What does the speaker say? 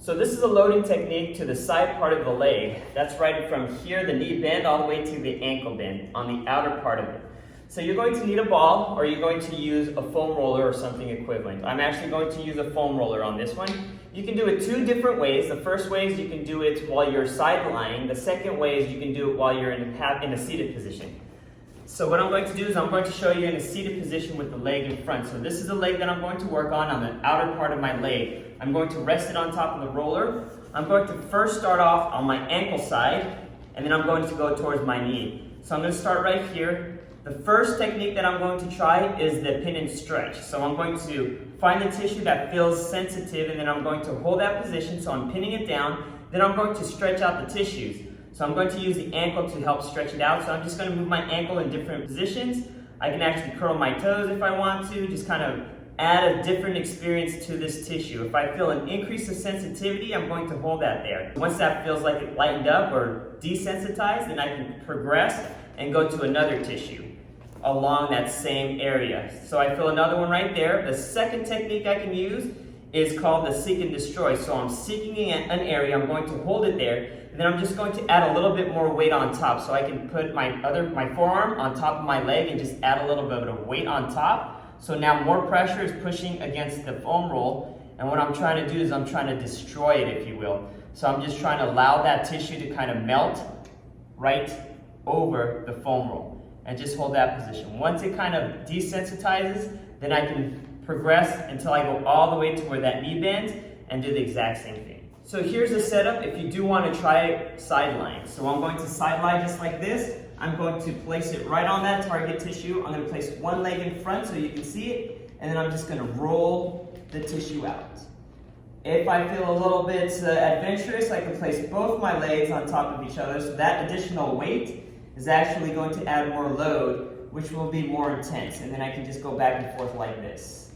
So this is a loading technique to the side part of the leg. That's right from here, the knee bend, all the way to the ankle bend on the outer part of it. So you're going to need a ball, or you're going to use a foam roller or something equivalent. I'm actually going to use a foam roller on this one. You can do it two different ways. The first way is you can do it while you're side lying. The second way is you can do it while you're in a seated position. So what I'm going to do is I'm going to show you in a seated position with the leg in front. So this is the leg that I'm going to work on the outer part of my leg. I'm going to rest it on top of the roller. I'm going to first start off on my ankle side, and then I'm going to go towards my knee. So I'm going to start right here. The first technique that I'm going to try is the pin and stretch. So I'm going to find the tissue that feels sensitive, and then I'm going to hold that position, so I'm pinning it down. Then I'm going to stretch out the tissues. So I'm going to use the ankle to help stretch it out. So I'm just going to move my ankle in different positions. I can actually curl my toes if I want to, just kind of add a different experience to this tissue. If I feel an increase of sensitivity, I'm going to hold that there. Once that feels like it lightened up or desensitized, then I can progress and go to another tissue along that same area. So I feel another one right there. The second technique I can use is called the seek and destroy. So I'm seeking an area, I'm going to hold it there, and then I'm just going to add a little bit more weight on top. So I can put my forearm on top of my leg and just add a little bit of weight on top. So now more pressure is pushing against the foam roll, and what I'm trying to do is I'm trying to destroy it, if you will. So I'm just trying to allow that tissue to kind of melt right over the foam roll, and just hold that position. Once it kind of desensitizes, then I can progress until I go all the way to where that knee bends and do the exact same thing. So here's the setup if you do want to try side lying. So I'm going to side lie just like this. I'm going to place it right on that target tissue. I'm going to place one leg in front so you can see it, and then I'm just going to roll the tissue out. If I feel a little bit adventurous, I can place both my legs on top of each other, so that additional weight is actually going to add more load, which will be more intense, and then I can just go back and forth like this.